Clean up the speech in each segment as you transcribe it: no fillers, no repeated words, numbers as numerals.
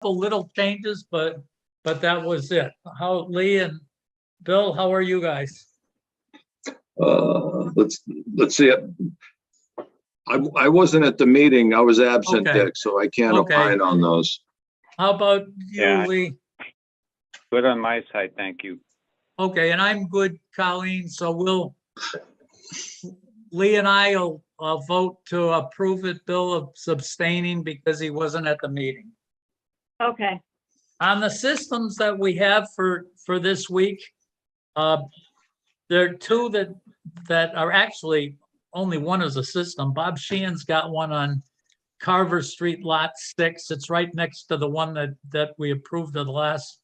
little changes, but that was it. How, Lee and Bill, how are you guys? Let's see. I wasn't at the meeting. I was absent, Okay. Dick, so I can't Okay. opine on those. How about you, Yeah. Lee? Good on my side, thank you. Okay, and I'm good, Colleen, so Lee and I'll vote to approve it. Bill is abstaining because he wasn't at the meeting. Okay, On the systems that we have for this week, there are two that are actually, only one is a system. Bob Sheehan's got one on Carver Street, Lot 6. It's right next to the one that we approved at the last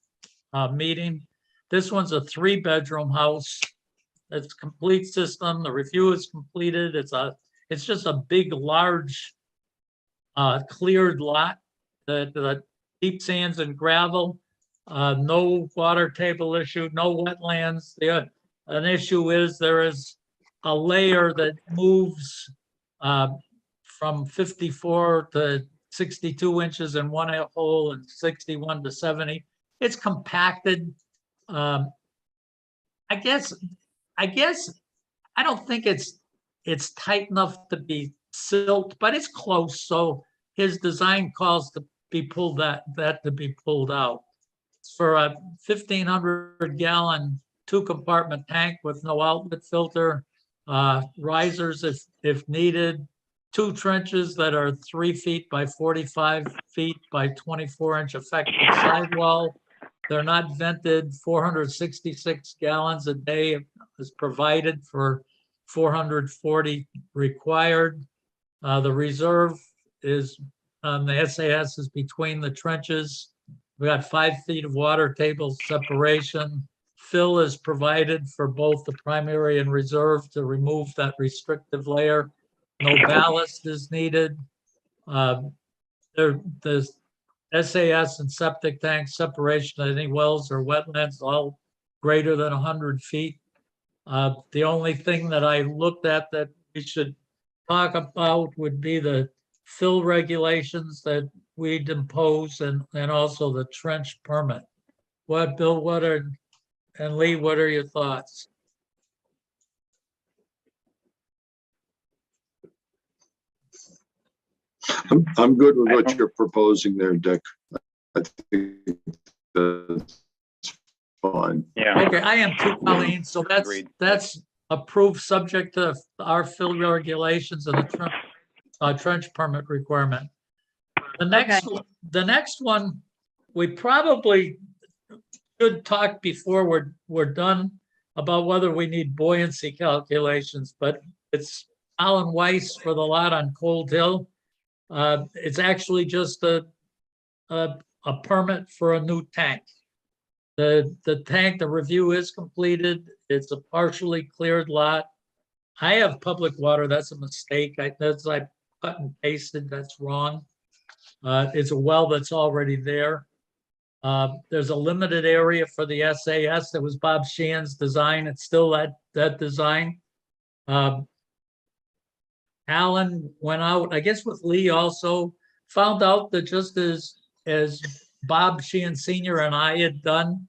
meeting. This one's a 3-bedroom house. It's a complete system. The review is completed. It's just a big, large, cleared lot. The deep sands and gravel, no water table issue, no wetlands. An issue is there is a layer that moves from 54 to 62 inches in one hole and 61 to 70. It's compacted. I guess I don't think it's tight enough to be silt, but it's close. So his design calls to be pulled that to be pulled out. It's for a 1,500 gallon 2-compartment tank with no outlet filter, risers if needed, 2 trenches that are 3 feet by 45 feet by 24-inch effective sidewall. They're not vented. 466 gallons a day is provided for 440 required. The reserve is the SAS is between the trenches. We got 5 feet of water table separation. Fill is provided for both the primary and reserve to remove that restrictive layer. No ballast is needed. The SAS and septic tank separation of any wells or wetlands all greater than 100 feet. The only thing that I looked at that we should talk about would be the fill regulations that we'd impose and also the trench permit. Bill, and Lee, what are your thoughts? I'm good with what you're proposing there, Dick. I think that's fine. Yeah. Okay, I am too, Colleen. So Agreed. that's approved subject to our fill regulations and the trench permit requirement. The next one, we probably should talk before we're done about whether we need buoyancy calculations, but it's Alan Weiss for the lot on Cold Hill. It's actually just a permit for a new tank. The tank, the review is completed. It's a partially cleared lot. I have public water. That's a mistake. I cut and pasted. That's wrong. It's a well that's already there. There's a limited area for the SAS. That was Bob Sheehan's design. It's still that design. Alan went out, I guess with Lee also, found out that just as Bob Sheehan Sr. and I had done,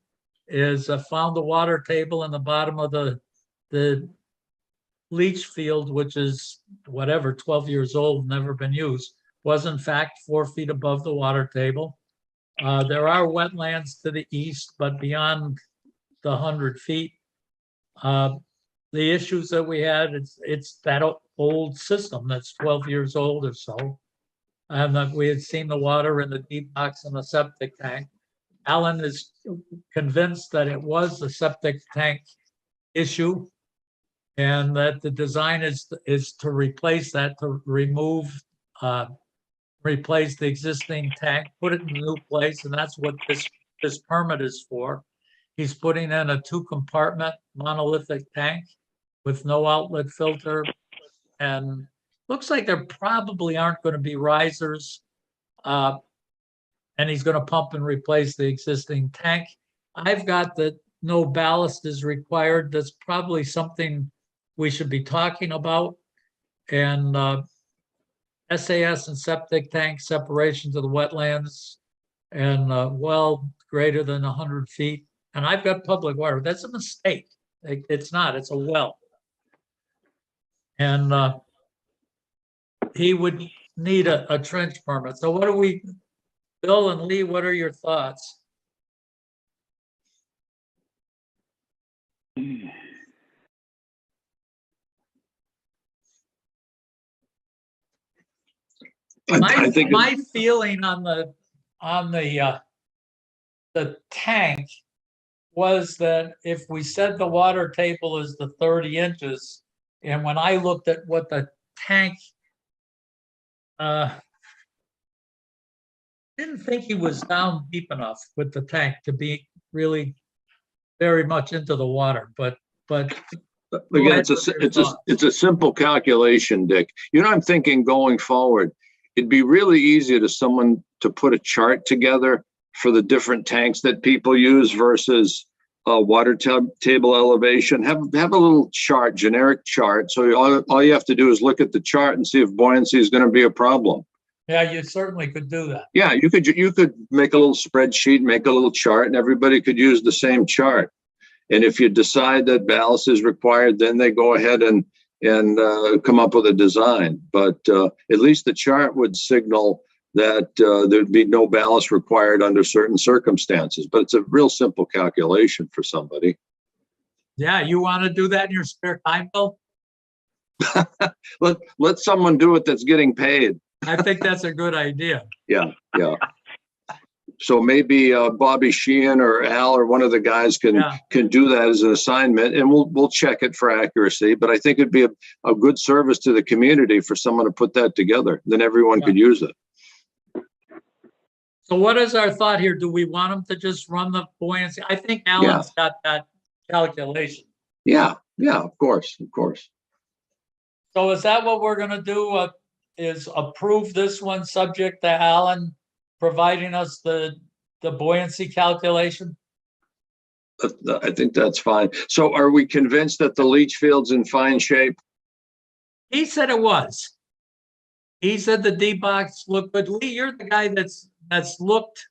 is found the water table in the bottom of the leach field, which is whatever, 12 years old, never been used, was in fact 4 feet above the water table. There are wetlands to the east, but beyond the 100 feet. The issues that we had, it's that old system that's 12 years old or so. And we had seen the water in the deep box in the septic tank. Alan is convinced that it was a septic tank issue and that the design is to replace that, to replace the existing tank, put it in a new place, and that's what this permit is for. He's putting in a 2-compartment monolithic tank with no outlet filter, and looks like there probably aren't going to be risers. And he's going to pump and replace the existing tank. I've got that no ballast is required. That's probably something we should be talking about. And SAS and septic tank separation to the wetlands and well greater than 100 feet. And I've got public water. That's a mistake. It's not, it's a well. And he would need a trench permit. So what do we, Bill and Lee, what are your thoughts? I think My feeling on the tank was that if we said the water table is the 30 inches, and when I looked at what the tank, didn't think he was down deep enough with the tank to be really very much into the water, but again, it's a simple calculation, Dick. You know, I'm thinking going forward, it'd be really easy to someone to put a chart together for the different tanks that people use versus water table elevation. Have a little chart, generic chart. So all you have to do is look at the chart and see if buoyancy is going to be a problem. Yeah, you certainly could do that. Yeah, you could make a little spreadsheet, make a little chart, and everybody could use the same chart. And if you decide that ballast is required, then they go ahead and come up with a design. But at least the chart would signal that there'd be no ballast required under certain circumstances. But it's a real simple calculation for somebody. Yeah, you want to do that in your spare time, Bill? Let someone do it that's getting paid. I think that's a good idea. Yeah. So maybe Bobby Sheehan or Al or one of the guys can do that as an assignment, and we'll check it for accuracy. But I think it'd be a good service to the community for someone to put that together. Then everyone could use it. So what is our thought here? Do we want them to just run the buoyancy? I think Alan's got that calculation. Yeah, of course. So is that what we're going to do? Is approve this one subject to Alan providing us the buoyancy calculation? I think that's fine. So are we convinced that the leach field's in fine shape? He said it was. He said the D box looked good. Lee, you're the guy that's looked.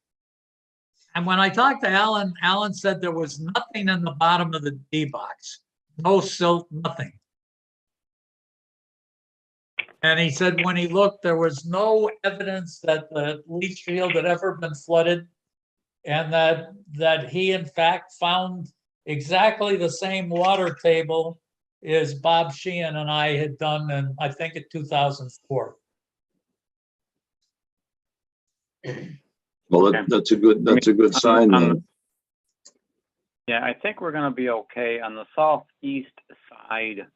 And when I talked to Alan, Alan said there was nothing in the bottom of the D box. No silt, nothing. And he said when he looked, there was no evidence that the leach field had ever been flooded, and that he in fact found exactly the same water table as Bob Sheehan and I had done in, I think, in 2004. Well, that's a good sign then. Yeah, I think we're going to be okay on the southeast side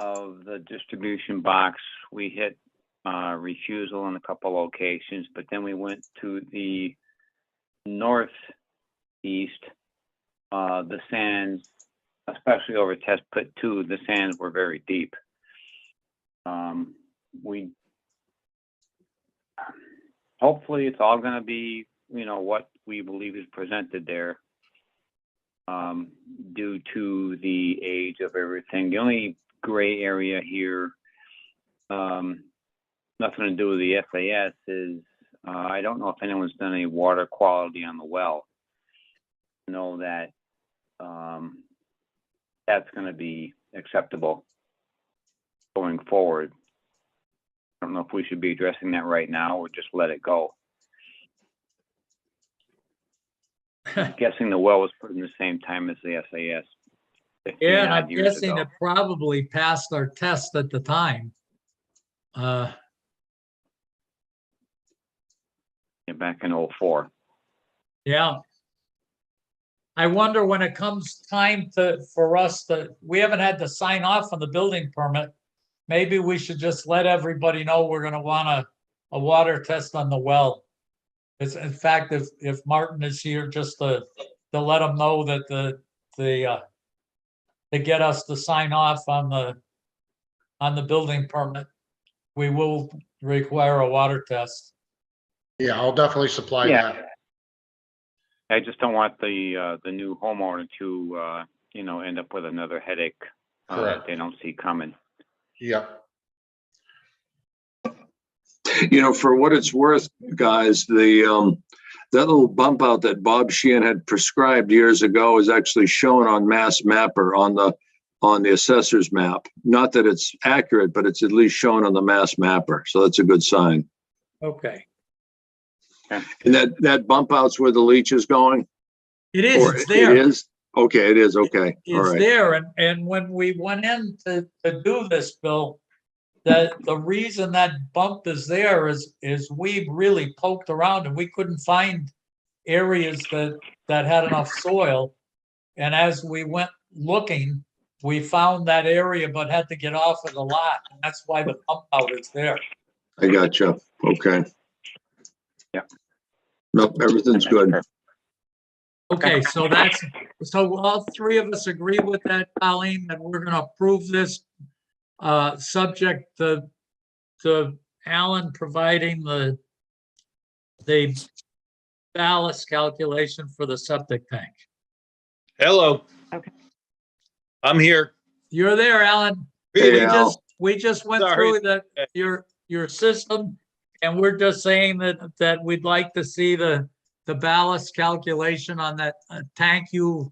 of the distribution box. We hit refusal in a couple locations, but then we went to the northeast. The sands, especially over test pit 2, the sands were very deep. Hopefully it's all going to be, what we believe is presented there, due to the age of everything. The only gray area here, nothing to do with the SAS, is I don't know if anyone's done any water quality on the well. I know that that's going to be acceptable going forward. I don't know if we should be addressing that right now or just let it go. I'm guessing the well was put in the same time as the SAS. Yeah, and I'm guessing it probably passed our test at the time. Back in 04. Yeah. I wonder when it comes time for us to, we haven't had to sign off on the building permit. Maybe we should just let everybody know we're going to want a water test on the well. It's, in fact, if Martin is here, just to let them know that to get us to sign off on the building permit, we will require a water test. Yeah, I'll definitely supply that. I just don't want the new homeowner to end up with another headache that they don't see coming. Yeah. For what it's worth, guys, the that little bump out that Bob Sheehan had prescribed years ago is actually shown on Mass Mapper on the assessor's map. Not that it's accurate, but it's at least shown on the Mass Mapper. So that's a good sign. Okay. And that bump out's where the leach is going? It is, Or it's there. It is? Okay, it is. Okay. All It's right. there, and when we went in to do this, Bill, that the reason that bump is there is we really poked around and we couldn't find areas that had enough soil. And as we went looking, we found that area, but had to get off of the lot. And that's why the pump out is there. I got you. Okay. Yeah. Nope, everything's good. Okay, so all three of us agree with that, Colleen, that we're gonna approve this, subject to Alan providing the ballast calculation for the septic tank. Hello. Okay. I'm here. You're there, Alan. Hey, Al. We just went Sorry. through your system, and we're just saying that we'd like to see the ballast calculation on that tank. You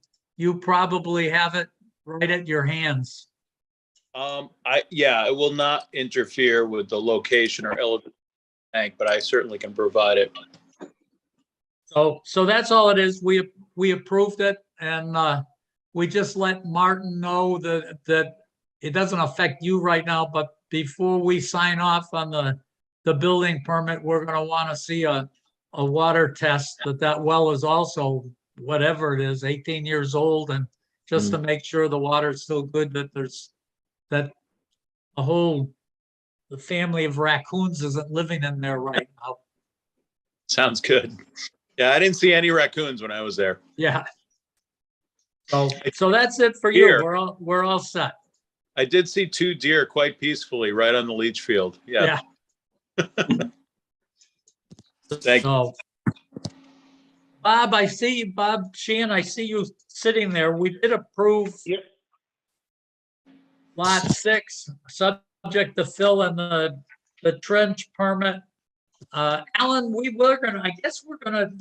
probably have it right at your hands. It will not interfere with the location or elevation of the tank, but I certainly can provide it. So that's all it is. We approved it, and we just let Martin know that it doesn't affect you right now, but before we sign off on the building permit, we're gonna wanna see a water test that well is also, whatever it is, 18 years old, and just to make sure the water's still good, that the family of raccoons isn't living in there right now. Sounds good. Yeah, I didn't see any raccoons when I was there. Yeah. So that's it for you. Here. We're all set. I did see 2 deer quite peacefully right on the leach field. Yeah. Thank you. So, Bob, Bob Sheehan, I see you sitting there. We did approve Yep. lot 6, subject to fill and the trench permit. Alan, I guess we're gonna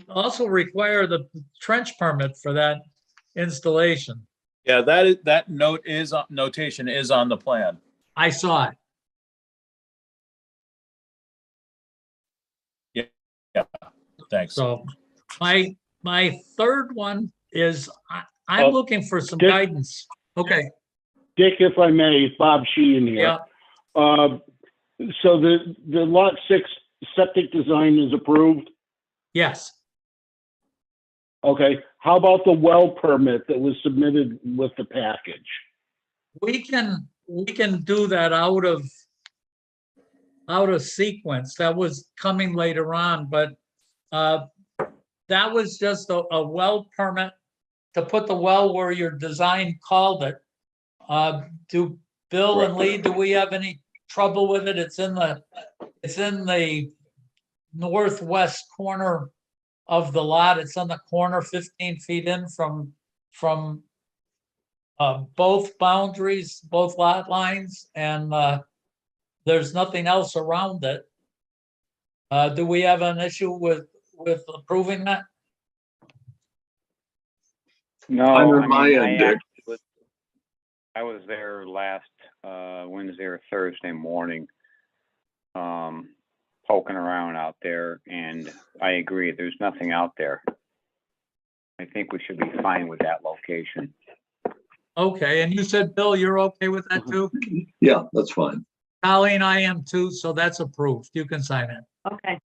also require the trench permit for that installation. Yeah, that notation is on the plan. I saw it. Yeah. Thanks. So my third one is I'm looking for some Dick? guidance. Okay, Dick, if I may, it's Bob Sheehan here. yeah, So the lot 6 septic design is approved. yes. Okay. How about the well permit that was submitted with the package? We can do that out of sequence. That was coming later on, but that was just a well permit to put the well where your design called it. Do Bill and Lee, do we have any trouble with it? It's in the northwest corner of the lot. It's on the corner 15 feet in from both boundaries, both lot lines, and there's nothing else around it. Do we have an issue with approving that? No, On my end, Dick. I was there last Wednesday or Thursday morning, poking around out there, and I agree, there's nothing out there. I think we should be fine with that location. Okay, and you said, Bill, you're okay with that too? Yeah, that's fine. Colleen, I am too, so that's approved. You can sign it. Okay,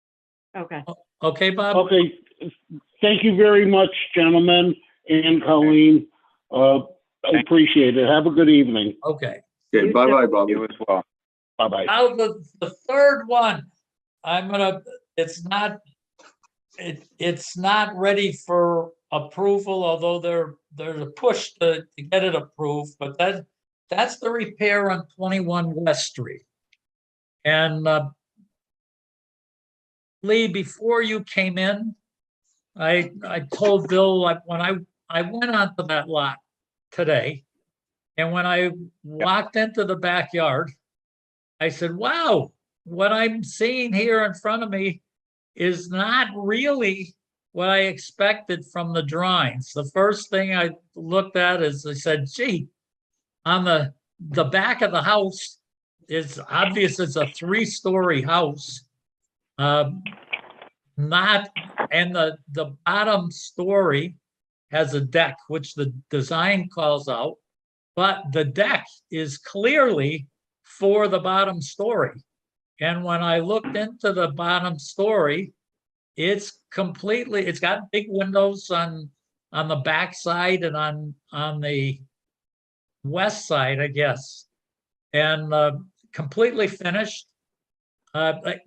okay. Okay, Bob? Okay. Thank you very much, gentlemen and Colleen. I appreciate it. Have a good evening. Okay. Okay, bye-bye, Bobby. You as well. Bye-bye. Now, the third one, it's not ready for approval, although there's a push to get it approved, but that's the repair on 21 West Street. And Lee, before you came in, I told Bill, like, when I went onto that lot today, and when I walked into the backyard, I said, wow, what I'm seeing here in front of me is not really what I expected from the drawings. The first thing I looked at is I said, gee, on the back of the house, it's obvious it's a 3-story house. Not, and the bottom story has a deck, which the design calls out, but the deck is clearly for the bottom story. And when I looked into the bottom story, it's got big windows on the back side and on the west side, I guess, and completely finished. I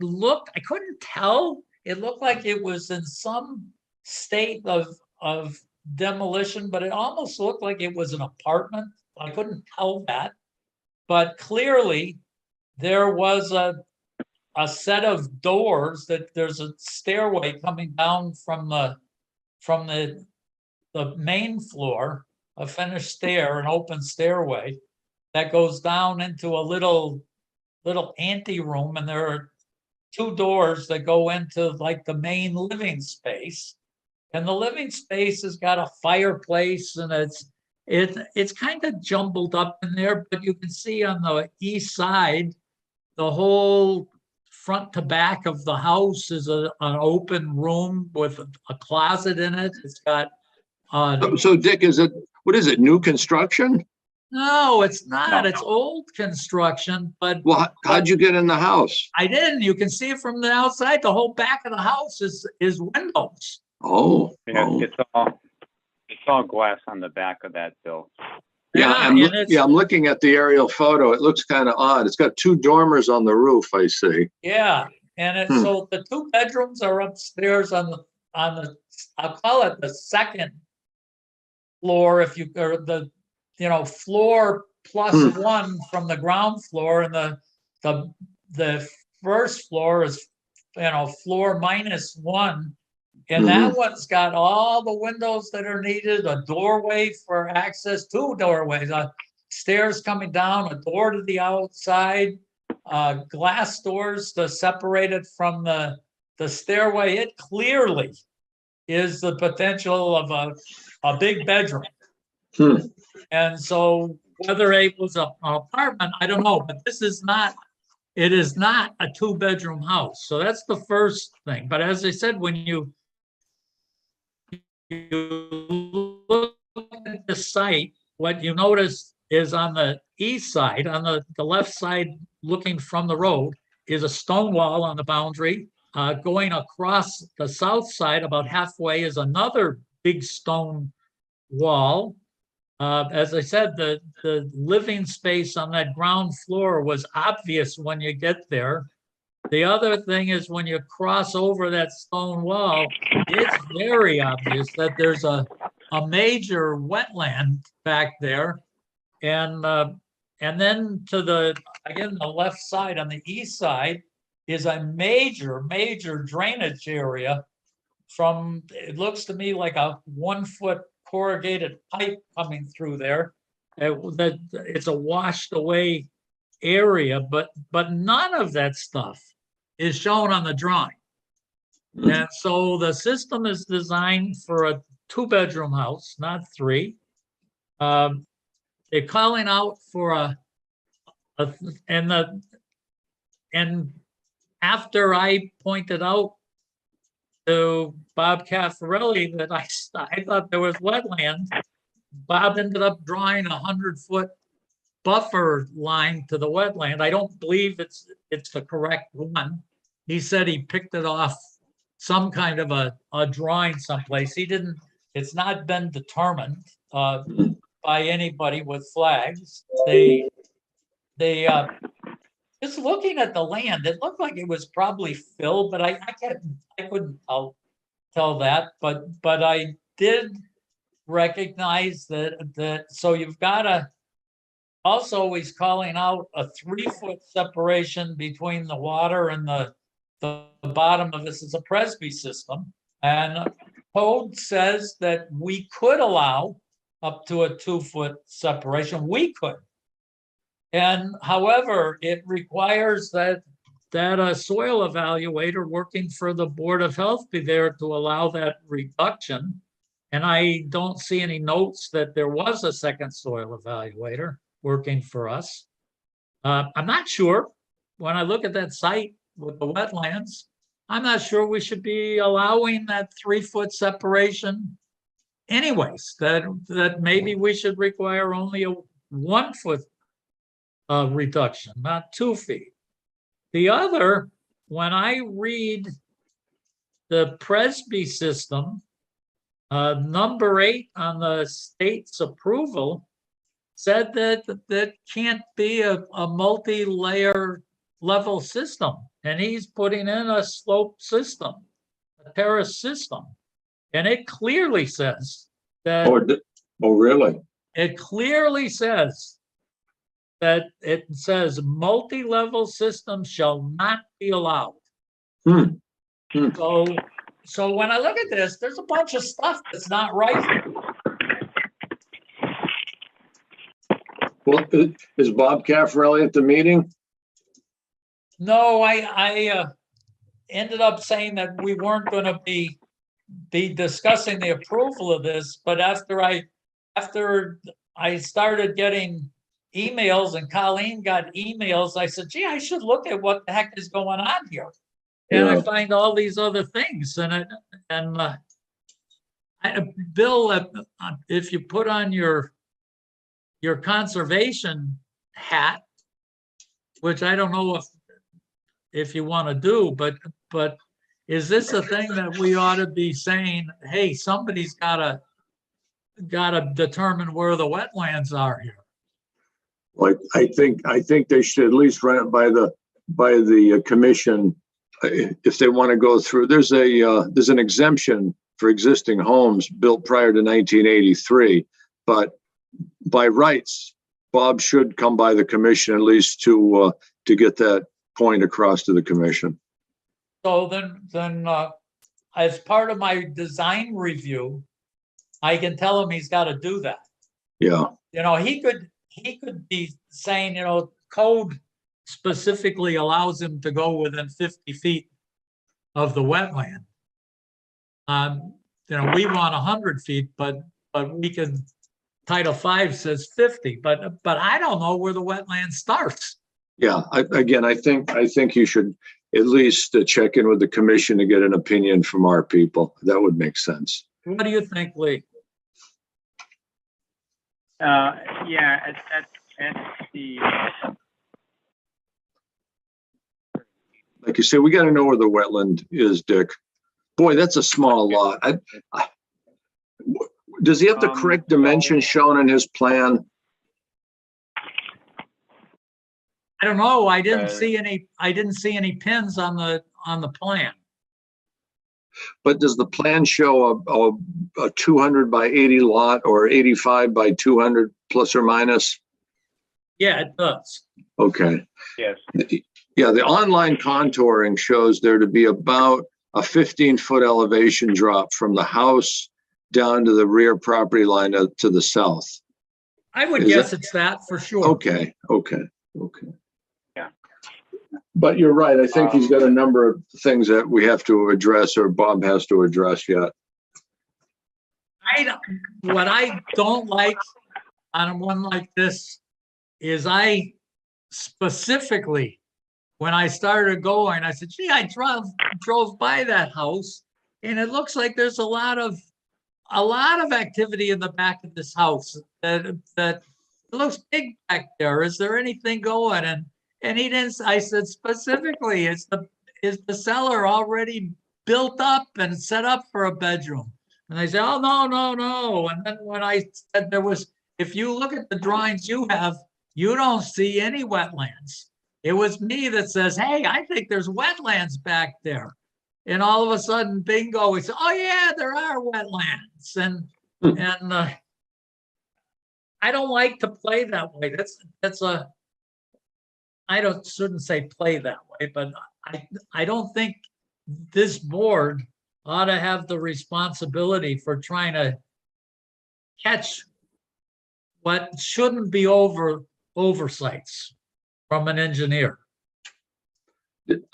couldn't tell. It looked like it was in some state of demolition, but it almost looked like it was an apartment. I couldn't tell that, but clearly there was a set of doors that there's a stairway coming down from the main floor, a finished stair, an open stairway that goes down into a little anteroom, and there are 2 doors that go into like the main living space. And the living space has got a fireplace, and it's kind of jumbled up in there, but you can see on the east side, the whole front to back of the house is an open room with a closet in it. It's got So Dick, what is it, new construction? no, it's not. No. It's old construction, but Well, how'd you get in the house? I didn't. You can see it from the outside. The whole back of the house is windows. Oh, Yeah, oh. it's all glass on the back of that, Bill. Yeah, and I'm looking at the aerial photo. It looks kind of odd. It's got 2 dormers on the roof, I see. yeah, and so the 2 bedrooms are upstairs on the I'll call it the second floor, if you or the floor plus 1 from the ground floor, and the first floor is floor minus 1. And that one's got all the windows that are needed, a doorway for access, 2 doorways, stairs coming down, a door to the outside, glass doors to separate it from the stairway. It clearly is the potential of a big bedroom. And so whether it was an apartment, I don't know, but it is not a 2-bedroom house. So that's the first thing. But as I said, when you look at the site, what you notice is on the east side, on the left side, looking from the road, is a stone wall on the boundary. Going across the south side, about halfway, is another big stone wall. As I said, the living space on that ground floor was obvious when you get there. The other thing is when you cross over that stone wall, it's very obvious that there's a major wetland back there. And then to the left side, on the east side, is a major drainage area from, it looks to me like a 1-foot corrugated pipe coming through there. It's a washed away area, but none of that stuff is shown on the drawing. And so the system is designed for a 2-bedroom house, not 3. They're calling out for and after I pointed out to Bob Caffarelli that I thought there was wetland, Bob ended up drawing a 100-foot buffer line to the wetland. I don't believe it's the correct one. He said he picked it off some kind of a drawing someplace. It's not been determined by anybody with flags. They just looking at the land, it looked like it was probably filled, but I couldn't tell that. But I did recognize that so you've got to also, he's calling out a 3-foot separation between the water and the bottom of this is a Presby system. And code says that we could allow up to a 2-foot separation. We could. And however, it requires that that a soil evaluator working for the Board of Health be there to allow that reduction. And I don't see any notes that there was a second soil evaluator working for us. I'm not sure, when I look at that site with the wetlands, I'm not sure we should be allowing that 3-foot separation anyways, that maybe we should require only a 1-foot reduction, not 2 feet. The other, when I read the Presby system, number 8 on the state's approval said that can't be a multi-layer level system. And he's putting in a slope system, a terrace system. And it clearly says that, Oh, really? it clearly says that it says multi-level systems shall not be allowed. Hmm. Hmm. So when I look at this, there's a bunch of stuff that's not right here. Well, is Bob Caffarelli at the meeting? No, I ended up saying that we weren't going to be discussing the approval of this, but after I started getting emails and Colleen got emails, I said, gee, I should look at what the heck is going on here. And I Yeah. find all these other things Bill, if you put on your conservation hat, which I don't know if you want to do, but is this a thing that we ought to be saying, hey, somebody's gotta determine where the wetlands are here? Like, I think they should at least run it by the commission if they want to go through. There's an exemption for existing homes built prior to 1983, but by rights, Bob should come by the commission at least to get that point across to the commission. So then as part of my design review, I can tell him he's got to do that. Yeah. You know, he could be saying, you know, code specifically allows him to go within 50 feet of the wetland. You know, we want 100 feet, but we can, Title V says 50, but I don't know where the wetland starts. Yeah. I think you should at least check in with the commission to get an opinion from our people. That would make sense. What do you think, Lee? Yeah, at the, Like you said, we got to know where the wetland is, Dick. Boy, that's a small lot. Does he have the correct dimensions shown in his plan? I don't know. I didn't see any pins on the plan. But does the plan show a 200 by 80 lot or 85 by 200 plus or minus? Yeah, it does. Okay. yes. Yeah, the online contouring shows there to be about a 15-foot elevation drop from the house down to the rear property line to the south. I would Is guess it- it's that for sure. Okay. Yeah. But you're right. I think he's got a number of things that we have to address, or Bob has to address yet. What I don't like on one like this is I specifically, when I started going, I said, gee, I drove by that house and it looks like there's a lot of activity in the back of this house that looks big back there. Is there anything going? And he didn't. I said specifically, is the cellar already built up and set up for a bedroom? And they said, oh, no. And then when I said if you look at the drawings you have, you don't see any wetlands. It was me that says, hey, I think there's wetlands back there. And all of a sudden, bingo, we said, oh yeah, there are wetlands. And I don't like to play that way. Shouldn't say play that way, but I don't think this board ought to have the responsibility for trying to catch what shouldn't be oversights from an engineer.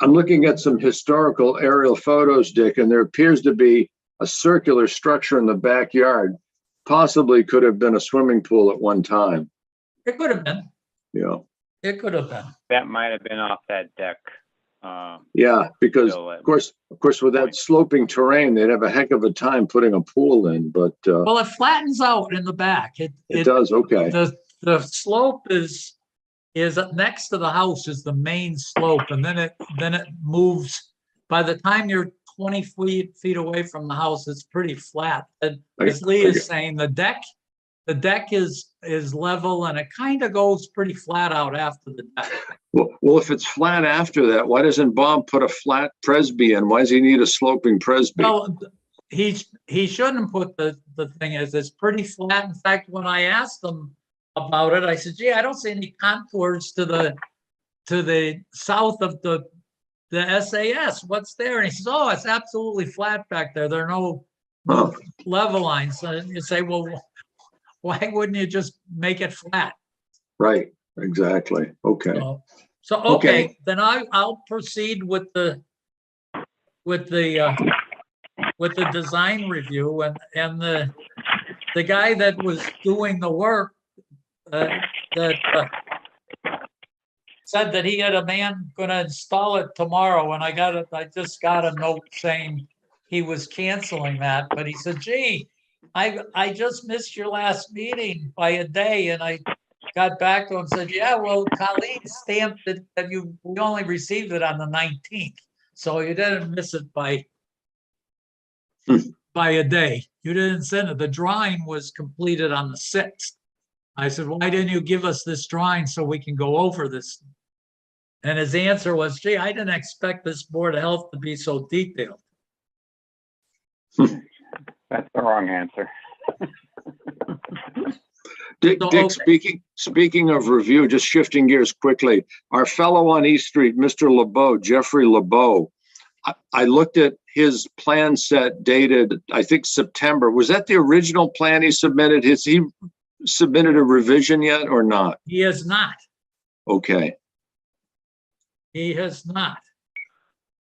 I'm looking at some historical aerial photos, Dick, and there appears to be a circular structure in the backyard. Possibly could have been a swimming pool at one time. It could have been. Yeah. It could have been. That might have been off that deck. Yeah, because Bill, of course, with that sloping terrain, they'd have a heck of a time putting a pool in, but Well, it flattens out in the back. it does. Okay. The slope is next to the house is the main slope, and then it moves. By the time you're 20 feet away from the house, it's pretty flat. And as Lee is saying, the deck is level, and it kind of goes pretty flat out after the deck. Well, if it's flat after that, why doesn't Bob put a flat presby in? Why does he need a sloping presby? Well, he shouldn't put the thing as it's pretty flat. In fact, when I asked him about it, I said, "Gee, I don't see any contours to the south of the SAS. What's there?" And he says, "Oh, it's absolutely flat back there. There are no level lines." And you say, "Well, why wouldn't you just make it flat?" Right. Exactly. Okay. So okay, then I'll proceed with the design review, and the guy that was doing the work said that he had a man going to install it tomorrow, and I just got a note saying he was canceling that, but he said, "Gee, I just missed your last meeting by a day," and I got back to him and said, "Yeah, well, Colleen stamped it that we only received it on the 19th. So you didn't miss it by a day. You didn't send it. The drawing was completed on the 6th. I said, "Why didn't you give us this drawing so we can go over this?" And his answer was, "Gee, I didn't expect this Board of Health to be so detailed." That's the wrong answer. Dick, speaking of review, just shifting gears quickly, our fellow on East Street, Mr. LeBeau, Jeffrey LeBeau, I looked at his plan set dated, I think, September. Was that the original plan he submitted? Has he submitted a revision yet or not? He has not. Okay. He has not.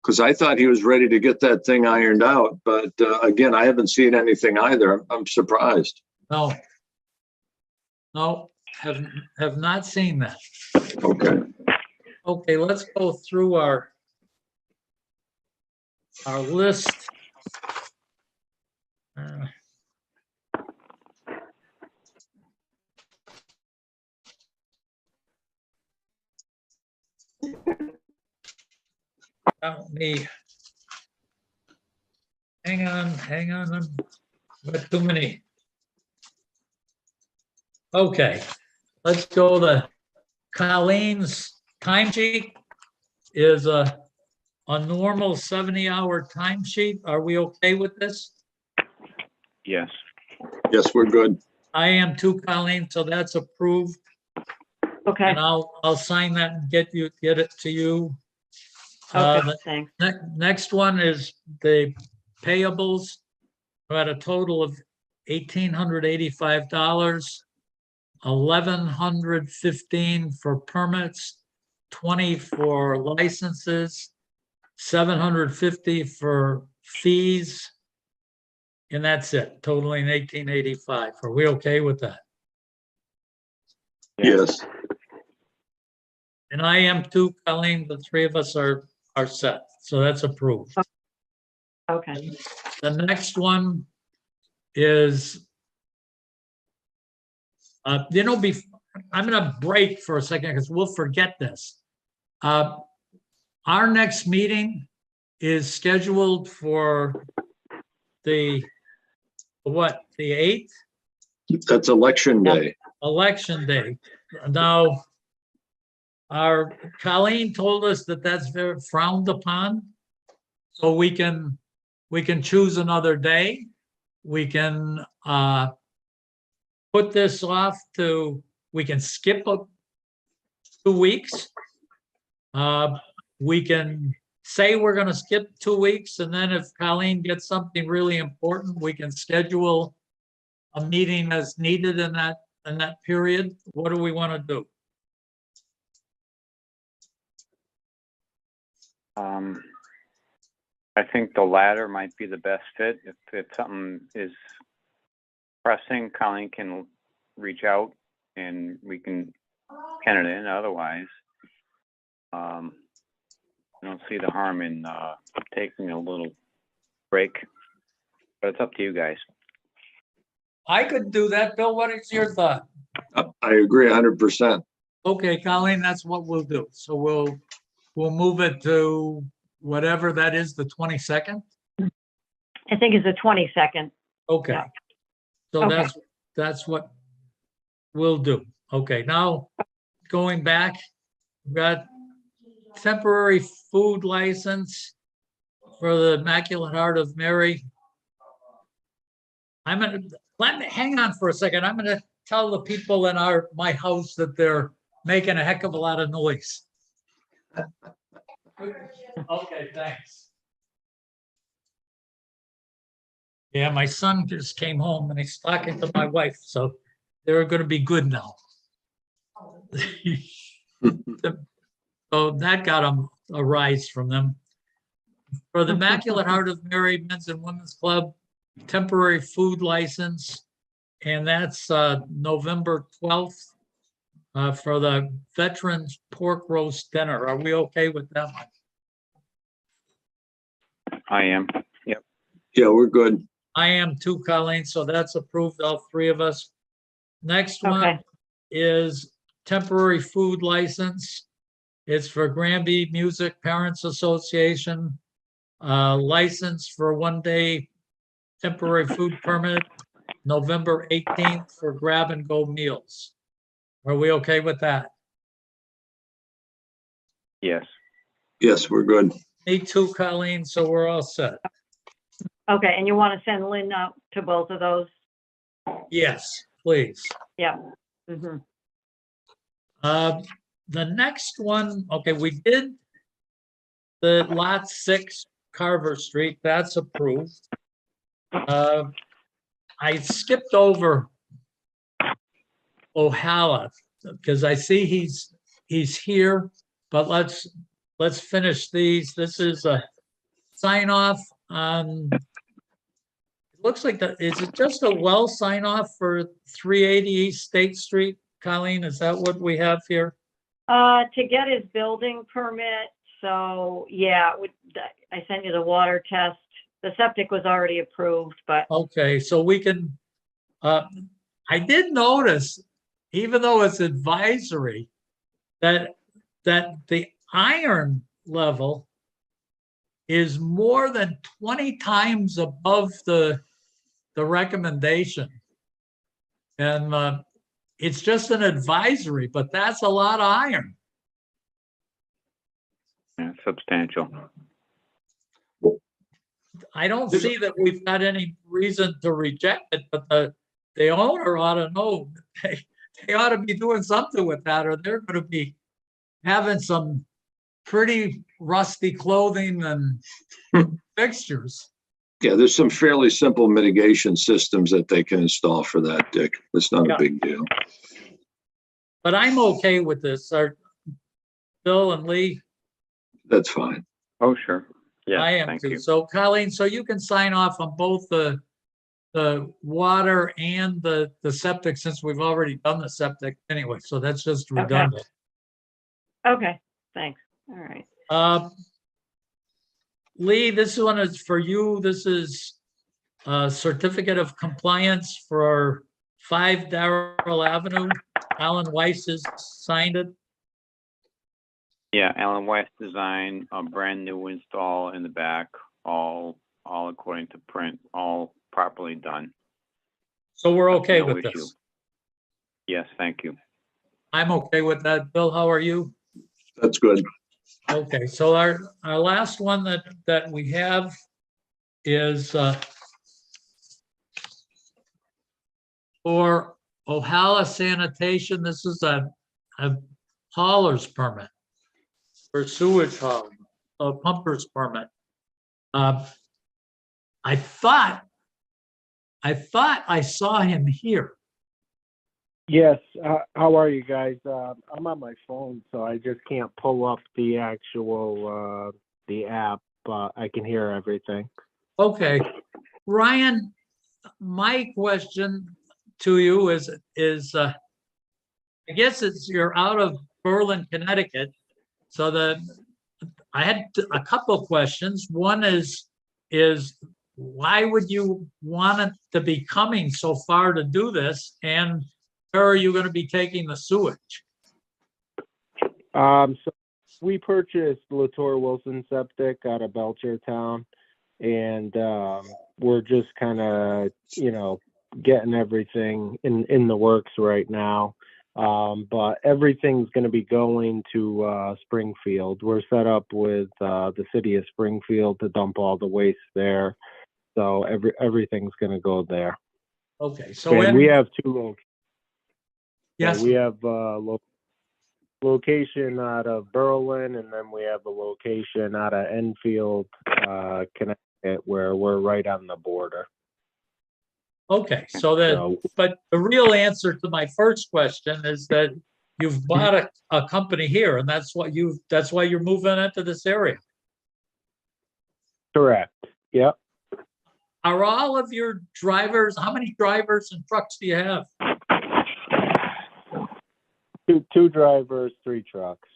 Because I thought he was ready to get that thing ironed out. But again, I haven't seen anything either. I'm surprised. No, have not seen that. Okay. Okay, let's go through our list. Me. Hang on. I've got too many. Okay, let's go. The Colleen's timesheet is a normal 70-hour timesheet. Are we okay with this? Yes. Yes, we're good. I am too, Colleen, so that's approved. Okay, And I'll sign that and get it to you. okay, thanks. Next one is the payables. We're at a total of $1,885, $1,115 for permits, 20 for licenses, 750 for fees, and that's it, totaling 1,885. Are we okay with that? Yes. And I am too, Colleen. The three of us are set, so that's approved. Okay, The next one is, I'm gonna break for a second because we'll forget this. Our next meeting is scheduled for the 8th? That's election day. Election day. Now, our Colleen told us that that's very frowned upon. So we can choose another day. We can put this off we can skip 2 weeks. We can say we're going to skip 2 weeks, and then if Colleen gets something really important, we can schedule a meeting as needed in that period. What do we want to do? I think the latter might be the best fit. If something is pressing, Colleen can reach out and we can pen it in. Otherwise, I don't see the harm in taking a little break, but it's up to you guys. I could do that. Bill, what is your thought? I agree 100%. Okay, Colleen, that's what we'll do. So we'll move it to whatever that is, the 22nd. I think it's the 22nd. Okay. Yeah. So Okay. that's what we'll do. Okay, now going back, we've got temporary food license for the Immaculate Heart of Mary. Let me hang on for a second. I'm gonna tell the people in my house that they're making a heck of a lot of noise. Okay, thanks. Yeah, my son just came home and he's talking to my wife, so they're gonna be good now. So that got a rise from them. For the Immaculate Heart of Mary Men's and Women's Club, temporary food license, and that's November 12th for the Veterans Pork Roast Dinner. Are we okay with that one? I am. Yep. Yeah, we're good. I am too, Colleen, so that's approved, all three of us. Next one Okay. is temporary food license. It's for Granby Music Parents Association. License for 1-day temporary food permit, November 18th for grab and go meals. Are we okay with that? Yes. Yes, we're good. Me too, Colleen, so we're all set. Okay, and you want to send Lynn out to both of those? Yes, please. Yeah. Mm-hmm. The next one, okay, we did the lot 6 Carver Street, that's approved. I skipped over Ohala because I see he's here, but let's finish these. This is a sign off on, it looks like is it just a well sign off for 380 East State Street? Colleen, is that what we have here? To get his building permit, so yeah, I sent you the water test. The septic was already approved, but Okay, so we can, I did notice, even though it's advisory, that the iron level is more than 20 times above the recommendation. And it's just an advisory, but that's a lot of iron. Yeah, substantial. I don't see that we've got any reason to reject it, but the owner ought to know. They ought to be doing something with that, or they're going to be having some pretty rusty clothing and fixtures. Yeah, there's some fairly simple mitigation systems that they can install for that, Dick. It's not a big deal. But I'm okay with this. Bill and Lee, That's fine. Oh, sure. Yeah, I am thank too. you. So Colleen, so you can sign off on both the water and the septic, since we've already done the septic anyway. So that's just redundant. okay, thanks. All right. Lee, this one is for you. This is a certificate of compliance for 5 Darrell Avenue. Alan Weiss has signed it. Yeah, Alan West design, a brand new install in the back, all according to print, all properly done. So we're okay No with issue. this. Yes, thank you. I'm okay with that. Bill, how are you? That's good. Okay, so our last one that we have is for Ohala Sanitation. This is a hauler's permit for sewage hauling, a pumper's permit. I thought I saw him here. Yes, how are you guys? I'm on my phone, so I just can't pull up the actual the app, but I can hear everything. Okay. Ryan, my question to you is I guess you're out of Berlin, Connecticut. So I had a couple of questions. One is why would you want it to be coming so far to do this? And where are you going to be taking the sewage? So we purchased Latour Wilson Septic out of Belchertown, and we're just kind of, getting everything in the works right now. But everything's going to be going to Springfield. We're set up with the city of Springfield to dump all the waste there. So everything's going to go there. Okay, so And we have two locations. yes, We have location out of Berlin, and then we have a location out of Enfield, Connecticut, where we're right on the border. okay, So but the real answer to my first question is that you've bought a company here, and that's why you're moving into this area. correct. Yep. Are all of your drivers, how many drivers and trucks do you have? Two drivers, 3 trucks.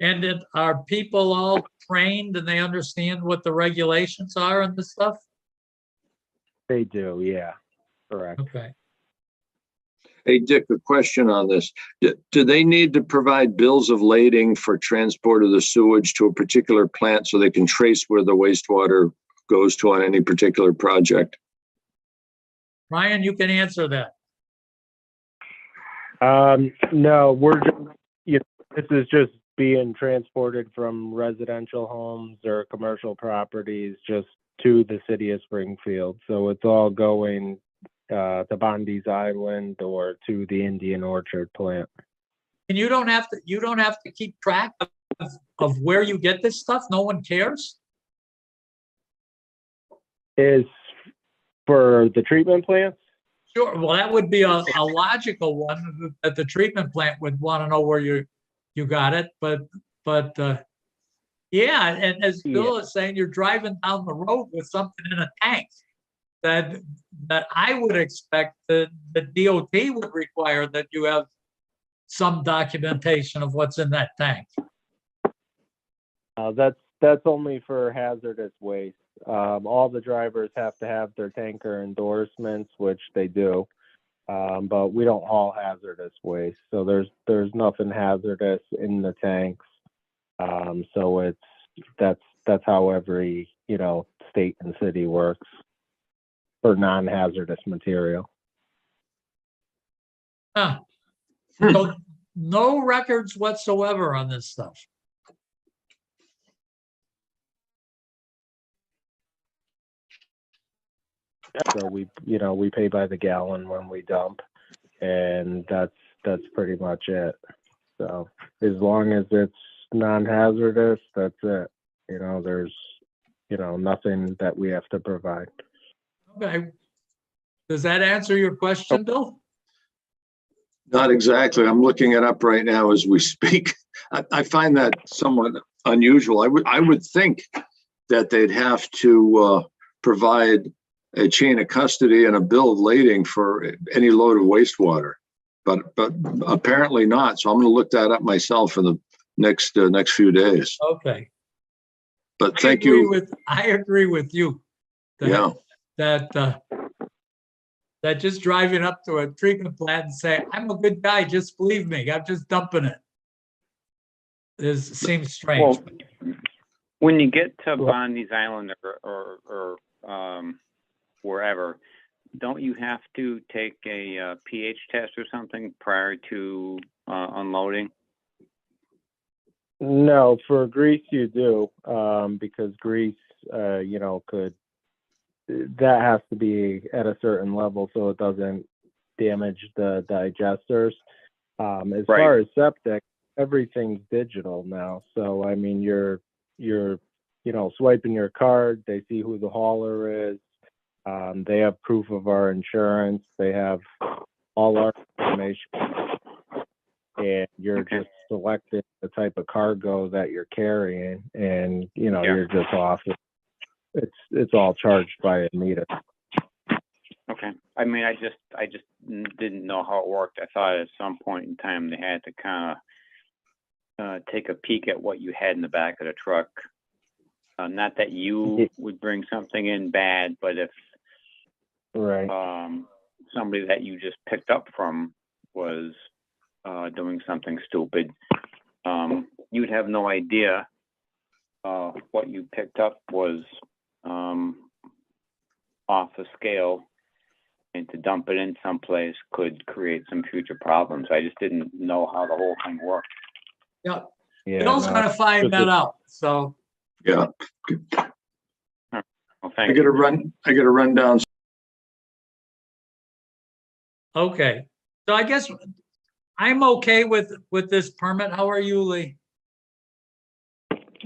And are people all trained and they understand what the regulations are and this stuff? They do, yeah. Correct. Okay. Hey, Dick, a question on this. Do they need to provide bills of lading for transport of the sewage to a particular plant so they can trace where the wastewater goes to on any particular project? Ryan, you can answer that. No, we're just, this is just being transported from residential homes or commercial properties just to the city of Springfield. So it's all going to Bondi's Island or to the Indian Orchard plant. And you don't have to keep track of where you get this stuff? No one cares? Is for the treatment plants? Sure. Well, that would be a logical one that the treatment plant would want to know where you got it. But yeah, and as Bill is saying, you're driving down the road with something in a tank that I would expect that the DOT would require that you have some documentation of what's in that tank. That's only for hazardous waste. All the drivers have to have their tanker endorsements, which they do, but we don't haul hazardous waste. So there's nothing hazardous in the tanks. So that's how every state and city works for non-hazardous material. Huh. So no records whatsoever on this stuff. So we pay by the gallon when we dump, and that's pretty much it. So as long as it's non-hazardous, that's it. There's nothing that we have to provide. Okay. Does that answer your question, Bill? Not exactly. I'm looking it up right now as we speak. I find that somewhat unusual. I would think that they'd have to provide a chain of custody and a bill of lading for any load of wastewater, but apparently not. So I'm going to look that up myself in the next few days. Okay. But thank you. I agree with you. That just driving up to a treatment plant and say, I'm a good guy, just believe me, I'm just dumping it. Seems strange. Well, when you get to Bondi's Island or wherever, don't you have to take a pH test or something prior to unloading? No, for grease you do, because grease, that has to be at a certain level so it doesn't damage the digesters. As far as septic, everything's digital now. So I mean, you're swiping your card. They see who the hauler is. They have proof of our insurance. They have all our information, and you're just selecting the type of cargo that you're carrying, and Yeah. you're just off. It's all charged by a meter. Okay. I mean, I just didn't know how it worked. I thought at some point in time they had to kind of take a peek at what you had in the back of the truck. Not that you would bring something in bad, but if Right. somebody that you just picked up from was doing something stupid, you'd have no idea what you picked up was off the scale, and to dump it in someplace could create some future problems. I just didn't know how the whole thing worked. Yeah, Yeah. Bill's no, gonna find just that a- out, so, Yeah, Well, I thank gotta you. run down. okay. So I guess I'm okay with this permit. How are you, Lee?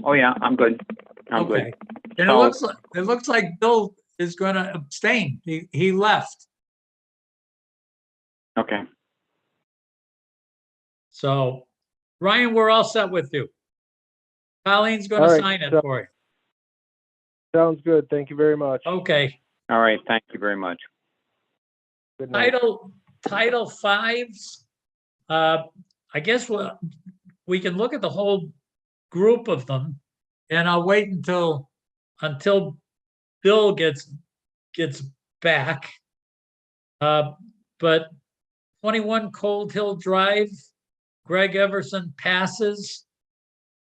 Oh, yeah, I'm good. I'm Okay. good. And So- it looks like Bill is gonna abstain. He left. Okay. So, Ryan, we're all set with you. Colleen's gonna All right, sign it so- for you. Sounds good. Thank you very much. Okay. All right. Thank you very much. Good night. Title Fives. I guess we can look at the whole group of them, and I'll wait until Bill gets back. But 21 Cold Hill Drive, Greg Everson passes.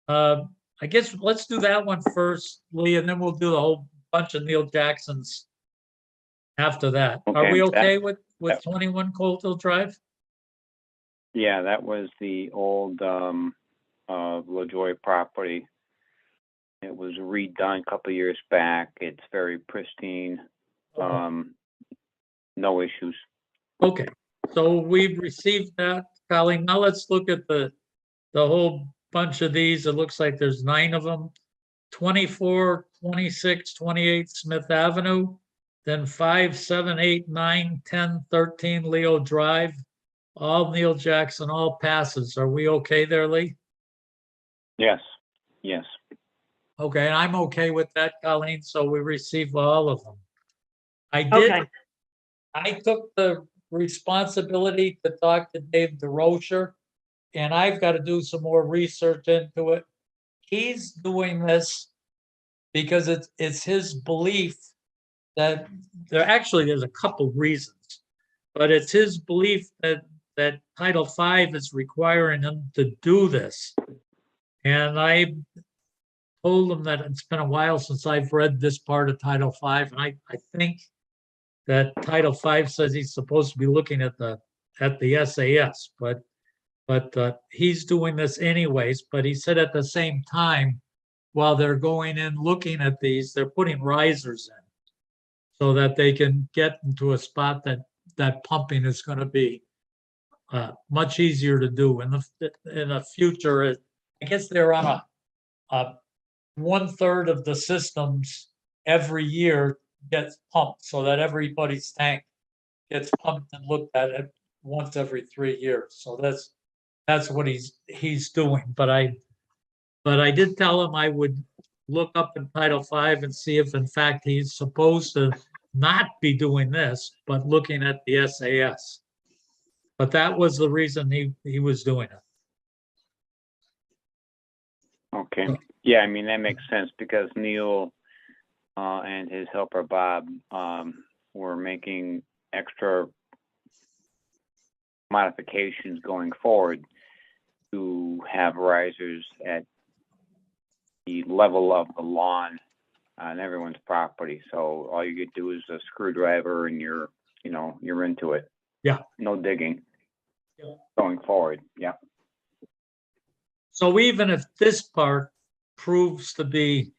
I guess let's do that one first, Lee, and then we'll do the whole bunch of Neil Jacksons after that. Are Okay, we that- okay with that- 21 Cold Hill Drive? Yeah, that was the old LaJoy property. It was redone a couple of years back. It's very pristine. No issues. Okay, so we've received that, Colleen. Now let's look at the whole bunch of these. It looks like there's 9 of them. 24, 26, 28 Smith Avenue, then 5, 7, 8, 9, 10, 13 Leo Drive, all Neil Jackson, all passes. Are we okay there, Lee? Yes. Yes. Okay, and I'm okay with that, Colleen, so we receive all of them. I took the responsibility to talk to Dave DeRocher, and I've got to do some more research into it. He's doing this because it's his belief that there's a couple reasons, but it's his belief that Title V is requiring him to do this. And I told him that it's been a while since I've read this part of Title V, and I think that Title V says he's supposed to be looking at the SAS, but he's doing this anyways. But he said at the same time, while they're going in looking at these, they're putting risers in so that they can get into a spot that pumping is going to be much easier to do in the future. I guess they're on a 1/3 of the systems every year gets pumped so that everybody's tank gets pumped and looked at it once every 3 years. So that's what he's doing. But I did tell him I would look up in Title V and see if in fact he's supposed to not be doing this, but looking at the SAS. But that was the reason he was doing it. Okay. Yeah, I mean, that makes sense because Neil and his helper Bob were making extra modifications going forward to have risers at the level of the lawn on everyone's property. So all you could do is a screwdriver and you're into it. Yeah. No digging. Yeah. Going forward. Yeah. So even if this part proves to be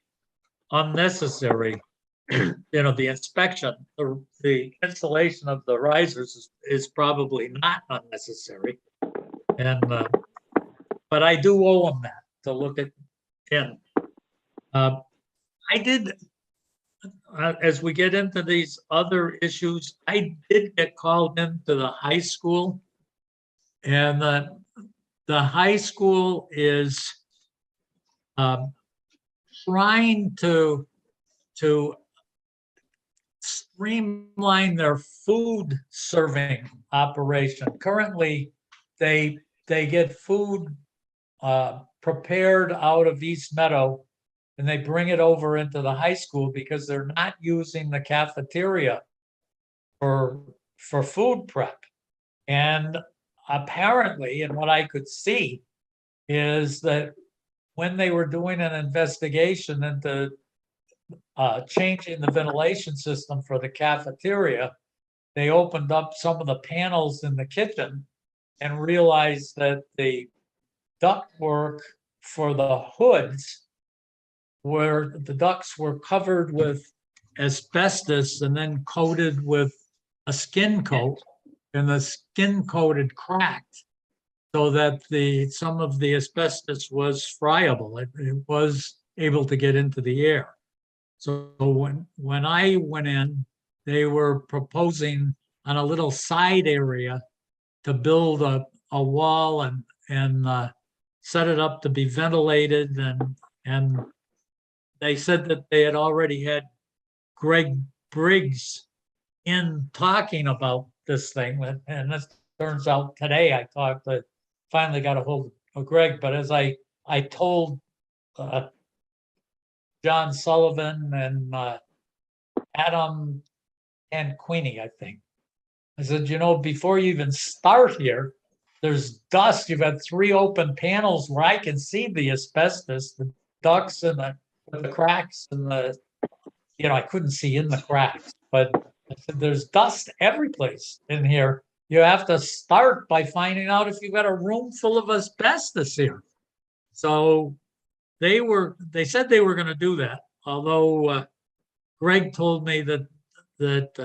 unnecessary, the inspection, the installation of the risers is probably not unnecessary. And, but I do owe him that to look at in. I did, as we get into these other issues, I did get called into the high school, and the high school is trying to streamline their food serving operation. Currently, they get food prepared out of East Meadow, and they bring it over into the high school because they're not using the cafeteria for food prep. And apparently, and what I could see is that when they were doing an investigation into changing the ventilation system for the cafeteria, they opened up some of the panels in the kitchen and realized that the ductwork for the hoods, where the ducts were covered with asbestos and then coated with a skin coat, and the skin coat had cracked so that some of the asbestos was friable. It was able to get into the air. So when I went in, they were proposing on a little side area to build a wall and set it up to be ventilated, and they said that they had already had Greg Briggs in talking about this thing, and this turns out today I finally got a hold of Greg. But as I told John Sullivan and Adam and Queenie, I think, I said, before you even start here, there's dust. You've got 3 open panels where I can see the asbestos, the ducts and the cracks and I couldn't see in the cracks, but I said, there's dust every place in here. You have to start by finding out if you've got a room full of asbestos here. So they said they were going to do that. Although Greg told me that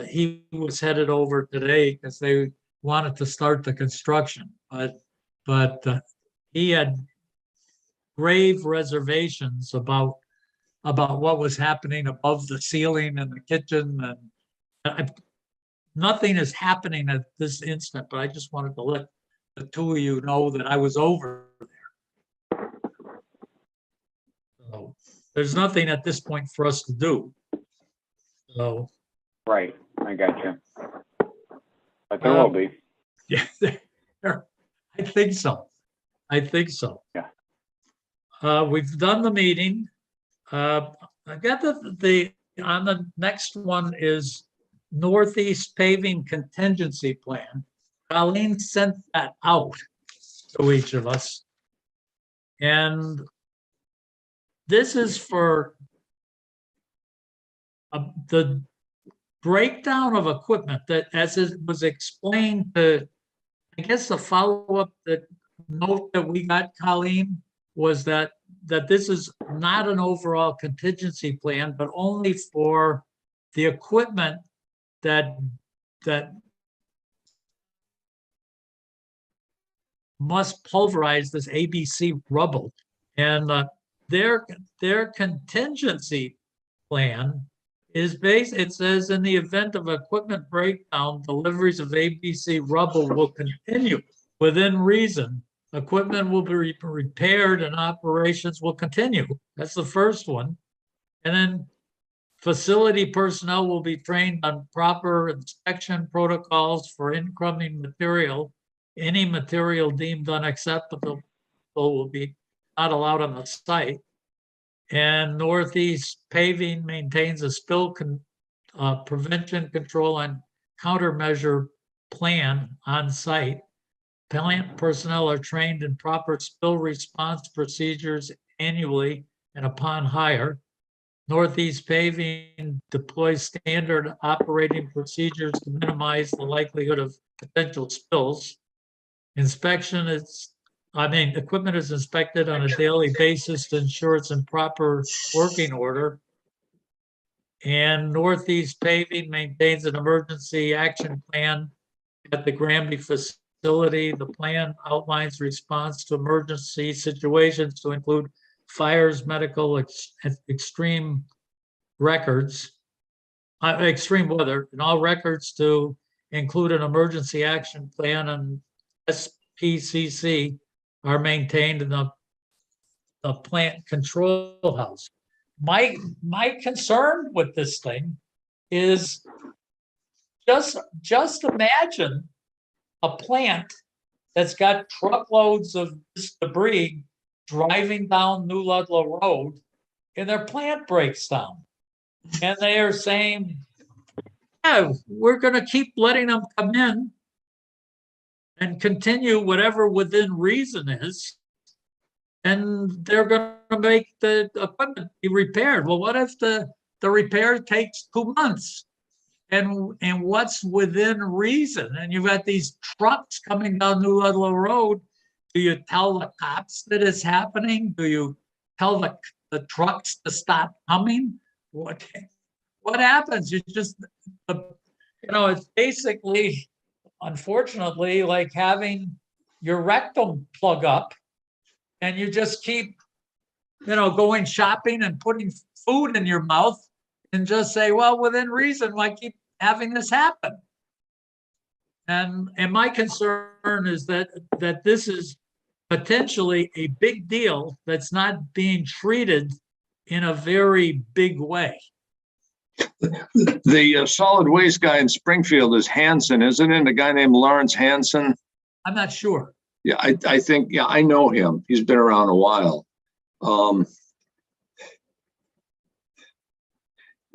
he was headed over today because they wanted to start the construction, but he had grave reservations about what was happening above the ceiling in the kitchen, and nothing is happening at this instant. But I just wanted to let the 2 of you know that I was over there. So there's nothing at this point for us to do. So. Right, I got you. But there will be. Yeah, I think so. Yeah. We've done the meeting. I got on the next one is Northeast Paving Contingency Plan. Colleen sent that out to each of us. And this is for the breakdown of equipment that, as it was explained, I guess the follow-up note that we got, Colleen, was that this is not an overall contingency plan, but only for the equipment that must pulverize this ABC rubble. And their contingency plan is based, it says, in the event of equipment breakdown, deliveries of ABC rubble will continue within reason. Equipment will be repaired and operations will continue. That's the first one. And then facility personnel will be trained on proper inspection protocols for incoming material. Any material deemed unacceptable will be not allowed on the site. And Northeast Paving maintains a spill prevention, control, and countermeasure plan on site. Plant personnel are trained in proper spill response procedures annually and upon hire. Northeast Paving deploys standard operating procedures to minimize the likelihood of potential spills. Equipment is inspected on a daily basis to ensure it's in proper working order. And Northeast Paving maintains an emergency action plan at the Granby facility. The plan outlines response to emergency situations to include fires, medical, extreme records, extreme weather, and all records to include an emergency action plan and SPCC are maintained in the plant control house. My concern with this thing is just imagine a plant that's got truckloads of this debris driving down New Ludlow Road, and their plant breaks down. And they are saying, yeah, we're going to keep letting them come in and continue whatever within reason is. And they're going to make the equipment be repaired. Well, what if the repair takes 2 months? And what's within reason? And you've got these trucks coming down New Ludlow Road. Do you tell the cops that it's happening? Do you tell the trucks to stop coming? What happens? You just, it's basically, unfortunately, like having your rectum plug up, and you just keep, going shopping and putting food in your mouth, and just say, well, within reason, why keep having this happen? And my concern is that this is potentially a big deal that's not being treated in a very big way. The solid waste guy in Springfield is Hanson, isn't it? A guy named Lawrence Hanson. I'm not sure. Yeah, I think, yeah, I know him. He's been around a while.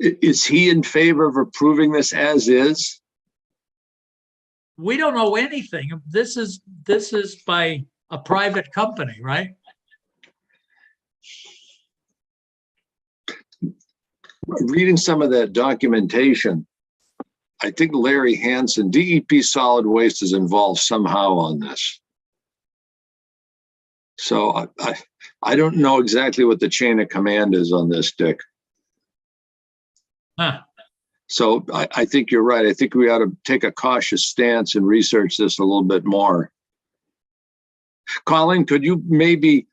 Is he in favor of approving this as is? We don't know anything. This is by a private company, right? Reading some of that documentation, I think Larry Hanson, DEP Solid Waste, is involved somehow on this. So I don't know exactly what the chain of command is on this, Dick. Huh. So I think you're right. I think we ought to take a cautious stance and research this a little bit more. Colin, could you maybe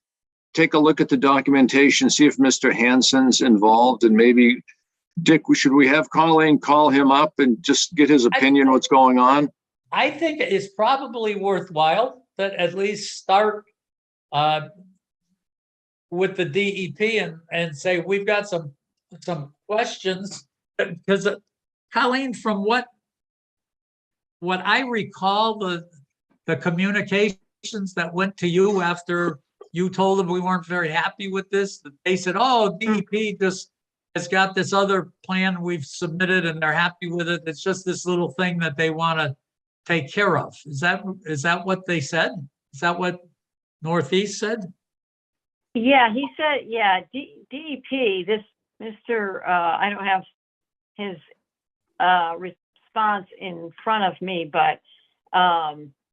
take a look at the documentation, see if Mr. Hanson's involved, and maybe, Dick, should we have Colleen call him up and just get his opinion what's going on? I think it's probably worthwhile that at least start with the DEP and say, we've got some questions, because Colleen, from what I recall, the communications that went to you after you told them we weren't very happy with this, they said, oh, DEP just has got this other plan we've submitted and they're happy with it. It's just this little thing that they want to take care of. Is that what they said? Is that what Northeast said? Yeah, he said, yeah, DEP, this Mr., I don't have his response in front of me, but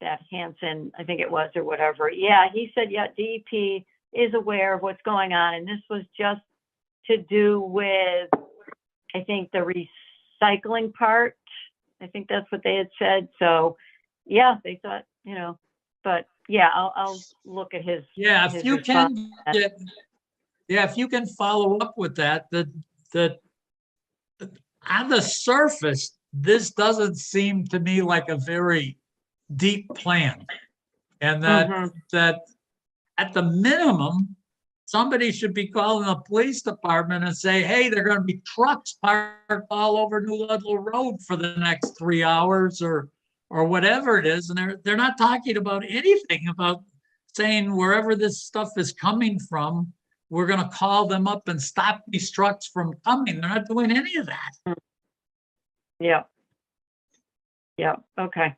that Hanson, I think it was, or whatever. Yeah, he said, yeah, DEP is aware of what's going on. And this was just to do with, I think, the recycling part. I think that's what they had said. So, yeah, they thought, but yeah, I'll look at his. Yeah, if you can, if you can follow up with that on the surface, this doesn't seem to me like a very deep plan, and that at the minimum, somebody should be calling the police department and say, hey, there are going to be trucks parked all over New Ludlow Road for the next 3 hours or whatever it is. And they're not talking about anything about saying wherever this stuff is coming from, we're going to call them up and stop these trucks from coming. They're not doing any of that. Yeah. Yeah. Okay.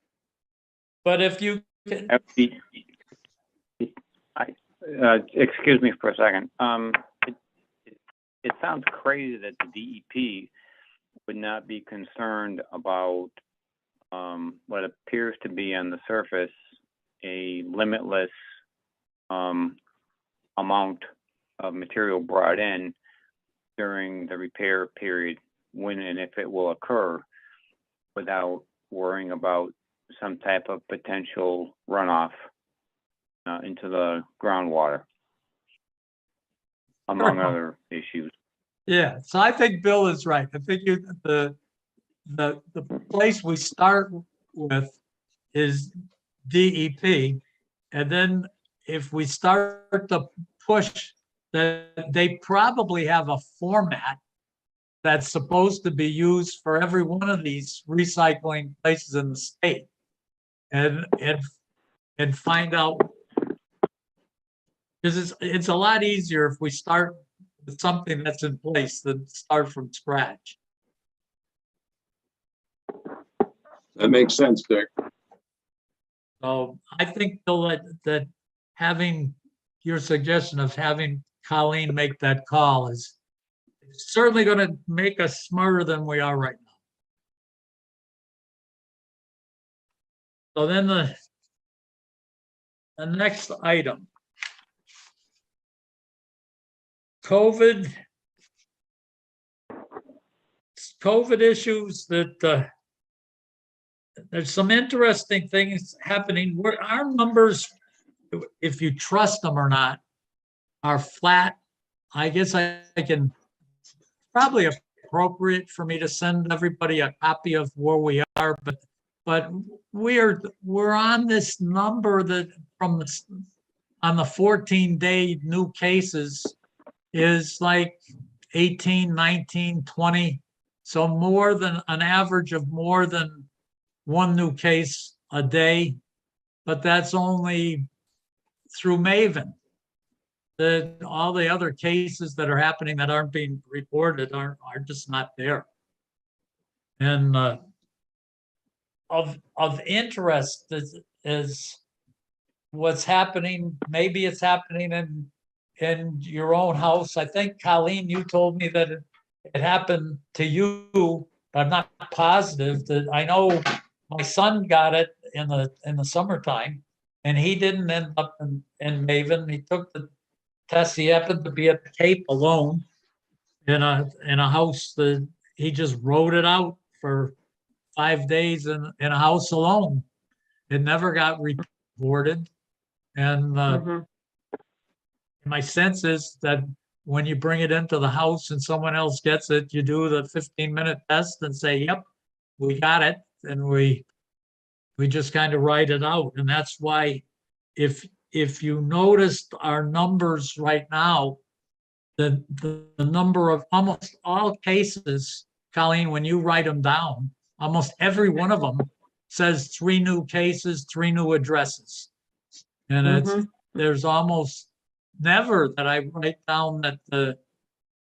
But if you can, excuse me for a second. It sounds crazy that the DEP would not be concerned about what appears to be on the surface a limitless amount of material brought in during the repair period, when and if it will occur, without worrying about some type of potential runoff into the groundwater, among other issues. yeah. So I think Bill is right. I think the place we start with is DEP, and then if we start to push that, they probably have a format that's supposed to be used for every one of these recycling places in the state. And find out, because it's a lot easier if we start with something that's in place than start from scratch. That makes sense, Dick. So I think that having your suggestion of having Colleen make that call is certainly going to make us smarter than we are right now. So then the next item. COVID issues that there's some interesting things happening where our numbers, if you trust them or not, are flat. I guess I can probably appropriate for me to send everybody a copy of where we are, but we're on this number that on the 14-day new cases is like 18, 19, 20. So more than an average of more than one new case a day, but that's only through Maven. All the other cases that are happening that aren't being reported are just not there. And of interest is what's happening. Maybe it's happening in your own house. I think, Colleen, you told me that it happened to you, but I'm not positive. That I know my son got it in the summertime, and he didn't end up in Maven. He took the test. He happened to be at the Cape alone in a house that he just wrote it out for 5 days in a house alone. It never got reported. And my sense is that when you bring it into the house and someone else gets it, you do the 15-minute test and say, yep, we got it. And we just kind of write it out. And that's why if you noticed our numbers right now, the number of almost all cases, Colleen, when you write them down, almost every one of them says 3 new cases, 3 new addresses. And there's almost never that I write down that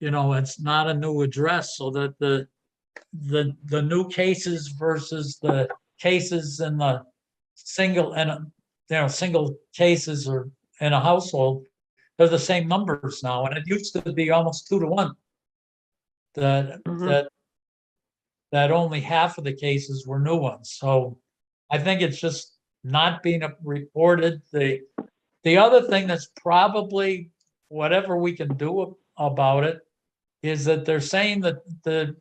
it's not a new address, so that the new cases versus the cases in the single cases or in a household, they're the same numbers now. And it used to be almost 2 to 1 that only half of the cases were new ones. So I think it's just not being reported. The other thing that's probably whatever we can do about it is that they're saying that the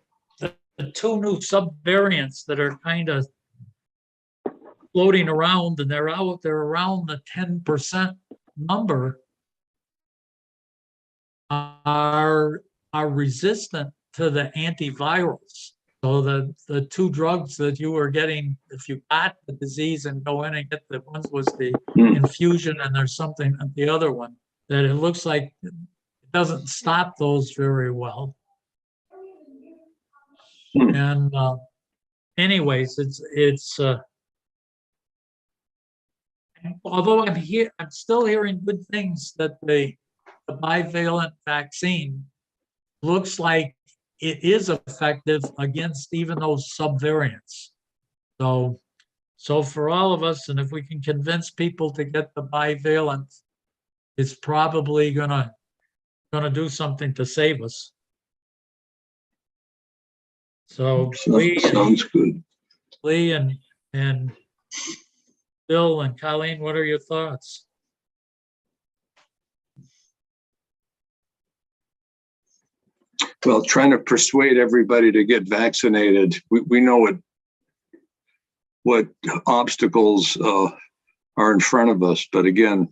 2 new subvariants that are kind of floating around, and they're around the 10% number, are resistant to the antivirals. So the 2 drugs that you were getting, if you got the disease and go in and get the one was the infusion, and there's something the other one that it looks like it doesn't stop those very well. And anyways, it's although I'm still hearing good things that the bivalent vaccine looks like it is effective against even those subvariants. So for all of us, and if we can convince people to get the bivalent, it's probably gonna do something to save us. So Sounds good. Lee and Bill and Colleen, what are your thoughts? Well, trying to persuade everybody to get vaccinated. We know what obstacles are in front of us. But again,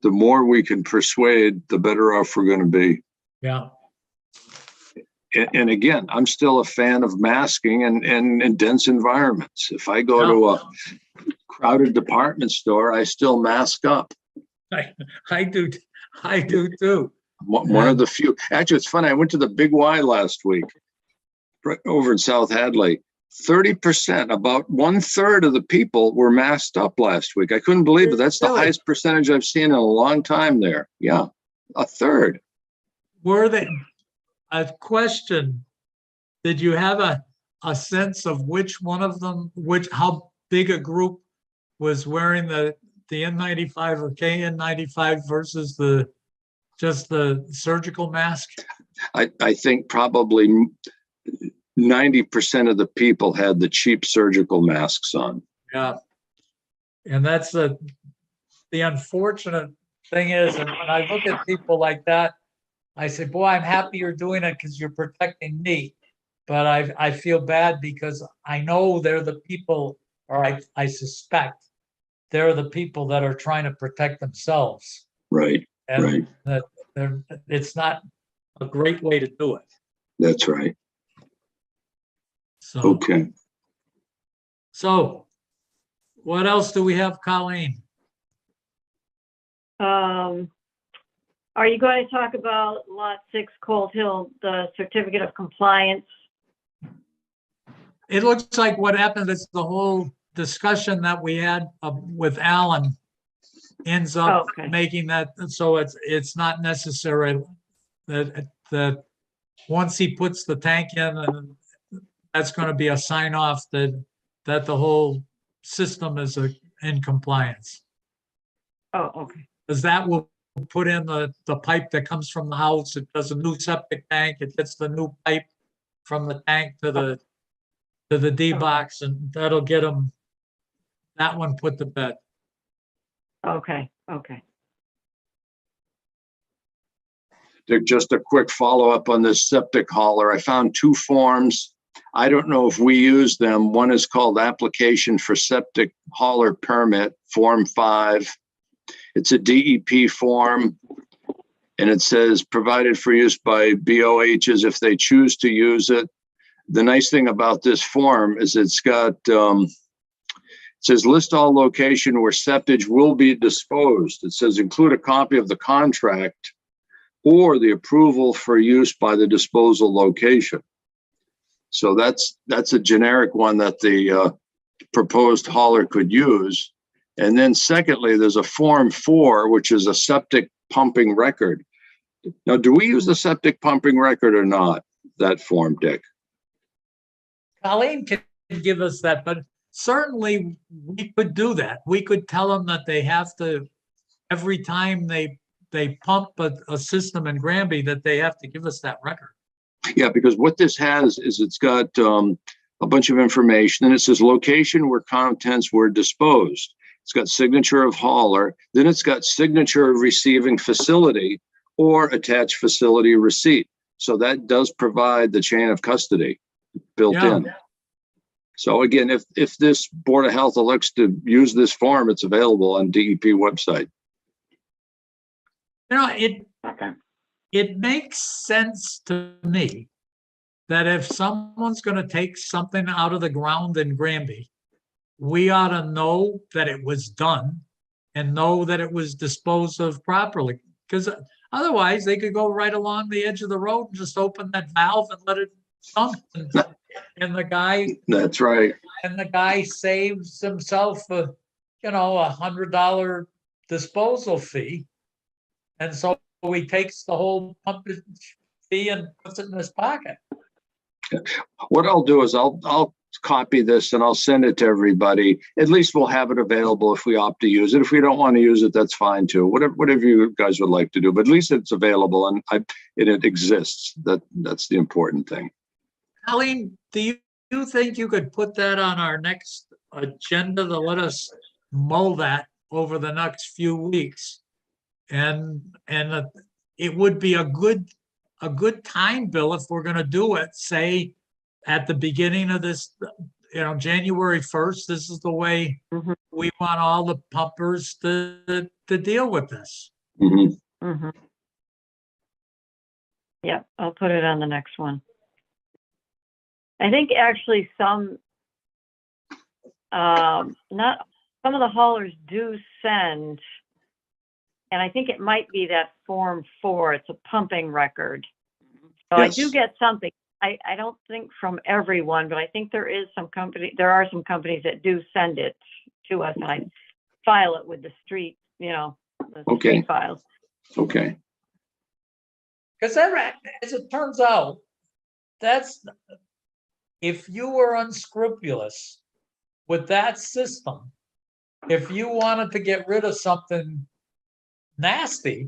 the more we can persuade, the better off we're going to be. Yeah. And again, I'm still a fan of masking and in dense environments. If I go to a crowded department store, I still mask up. I do, I do too. One of the few. Actually, it's funny. I went to the Big Y last week, right over in South Hadley. 30%, about 1/3 of the people were masked up last week. I couldn't believe it. That's the Really? highest percentage I've seen in a long time there. Yeah, 1/3. Were they, a question, did you have a sense of which one of them, how big a group was wearing the N95 or KN95 versus just the surgical mask? I think probably 90% of the people had the cheap surgical masks on. Yeah. And that's the unfortunate thing is, and when I look at people like that, I say, boy, I'm happy you're doing it because you're protecting me. But I feel bad because I know they're the people, or I suspect they're the people that are trying to protect themselves. Right, And right. that it's not a great way to do it. That's right. So, Okay. so what else do we have, Colleen? Are you going to talk about Lot 6 Cold Hill, the certificate of compliance? It looks like what happened is the whole discussion that we had with Alan ends up making that, so it's not necessary that once he puts the tank in, and that's going to be a sign off that the whole system is in compliance. Oh, okay. Because that will put in the pipe that comes from the house. It does a new septic tank. It gets the new pipe from the tank to the D box, and that'll get them that one put to bed. Okay, okay. Dick, just a quick follow-up on this septic hauler. I found 2 forms. I don't know if we use them. One is called Application for Septic Hauler Permit, Form 5. It's a DEP form, and it says provided for use by BOHs if they choose to use it. The nice thing about this form is it's got, it says list all location where septage will be disposed. It says include a copy of the contract or the approval for use by the disposal location. So that's a generic one that the proposed hauler could use. And then secondly, there's a Form 4, which is a septic pumping record. Now, do we use the septic pumping record or not, that form, Dick? Colleen can give us that, but certainly we could do that. We could tell them that they have to, every time they pump a system in Granby, that they have to give us that record. Yeah, because what this has is it's got a bunch of information, and it says location where contents were disposed. It's got signature of hauler, then it's got signature of receiving facility or attached facility receipt. So that does provide the chain of custody built in. So again, if this Board of Health elects to use this form, it's available on DEP website. You know, it makes sense to me that if someone's going to take something out of the ground in Granby, we ought to know that it was done and know that it was disposed of properly. Because otherwise, they could go right along the edge of the road and just open that valve and let it dump. And the guy, that's right. And the guy saves himself $100 disposal fee. And so he takes the whole pump fee and puts it in his pocket. What I'll do is I'll copy this and I'll send it to everybody. At least we'll have it available if we opt to use it. If we don't want to use it, that's fine too. Whatever you guys would like to do, but at least it's available and it exists. That's the important thing. Colleen, do you think you could put that on our next agenda to let us mull that over the next few weeks? And it would be a good time, Bill, if we're going to do it, say at the beginning of this, January 1st, this is the way we want all the pumpers to deal with this. Yeah, I'll put it on the next one. I think actually some of the haulers do send And I think it might be that Form 4. It's a pumping record. So I do Yes. get something. I don't think from everyone, but I think there are some companies that do send it to us, and I file it with the street, the Okay. street files. Okay. Because as it turns out, if you were unscrupulous with that system, if you wanted to get rid of something nasty,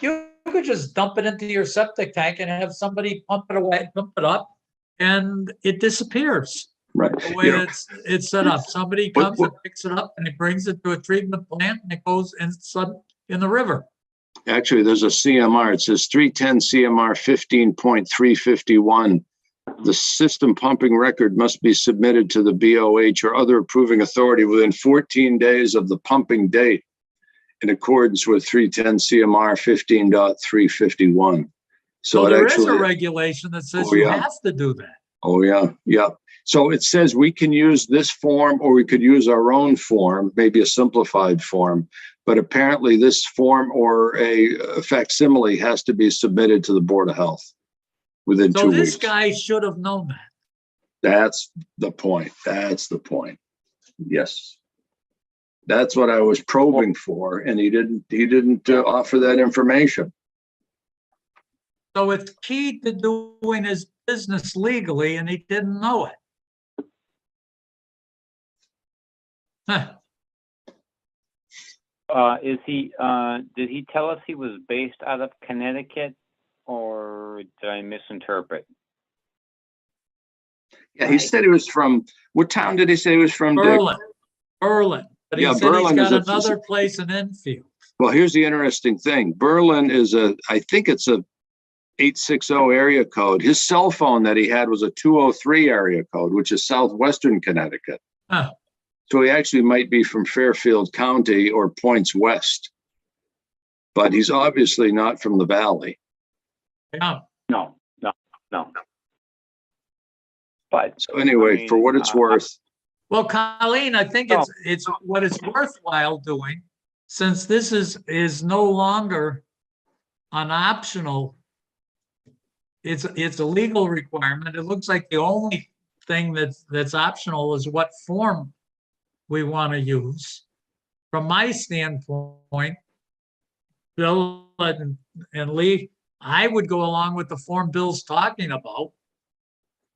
you could just dump it into your septic tank and have somebody pump it up, and it disappears. Right. The way it's set up. Somebody comes and picks it up and he brings it to a treatment plant and it goes in the river. Actually, there's a CMR. It says 310 CMR 15.351. The system pumping record must be submitted to the BOH or other approving authority within 14 days of the pumping date in accordance with 310 CMR 15.351. So it there is a actually, regulation that says Oh, you yeah. have to do that. oh yeah, yeah. So it says we can use this form or we could use our own form, maybe a simplified form. But apparently this form or a facsimile has to be submitted to the Board of Health within 2 So weeks. this guy should have known that. That's the point. That's the point. Yes. That's what I was probing for, and he didn't offer that information. So it's key to doing his business legally and he didn't know it. Huh. Did he tell us he was based out of Connecticut, or did I misinterpret? Yeah, he said he was from, what town did he say he was from, Dick? Berlin. But he Yeah, said Berlin he's got is another place in Enfield. Well, here's the interesting thing. Berlin is I think it's a 860 area code. His cell phone that he had was a 203 area code, which is southwestern Connecticut. Huh. So he actually might be from Fairfield County or points west. But he's obviously not from the valley. Yeah. No. But So anyway, I mean, for what it's worth. Well, Colleen, I think it's what it's worthwhile doing, since this is no longer an optional. It's a legal requirement. It looks like the only thing that's optional is what form we want to use. From my standpoint, Bill and Lee, I would go along with the form Bill's talking about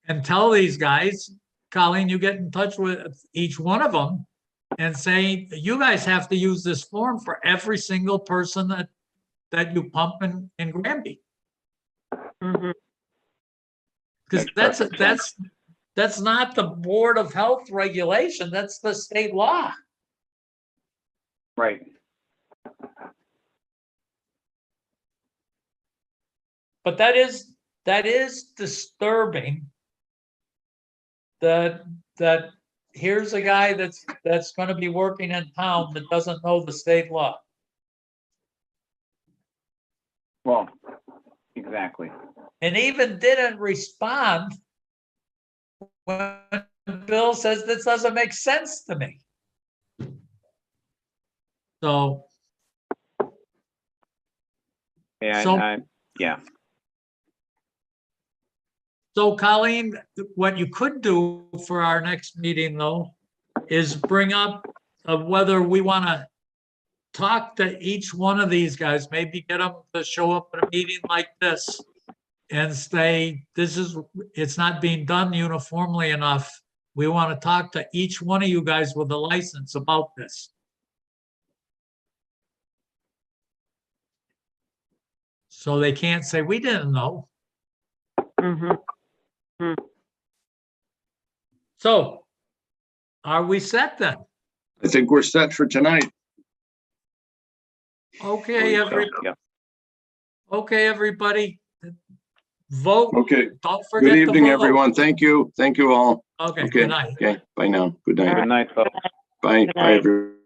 and tell these guys, Colleen, you get in touch with each one of them and say, you guys have to use this form for every single person that you pump in Granby. Mhm. Because Makes perfect sense. that's not the Board of Health regulation, that's the state law. right. But that is disturbing that here's a guy that's going to be working in town that doesn't know the state law. Well, exactly. And even didn't respond when Bill says this doesn't make sense to me. So, Yeah. So- Yeah. so Colleen, what you could do for our next meeting though, is bring up whether we want to talk to each one of these guys, maybe get them to show up at a meeting like this and say, it's not being done uniformly enough. We want to talk to each one of you guys with a license about this. So they can't say, we didn't know. Mhm. So are we set then? I think we're set for tonight. Okay, Yeah. okay, everybody. Vote. Okay. Don't forget Good to evening, vote. everyone. Thank you. Thank you all. Okay, Okay. good night. Okay. Bye now. Good night. Good night, folks. Bye. Good Bye, night. everyone.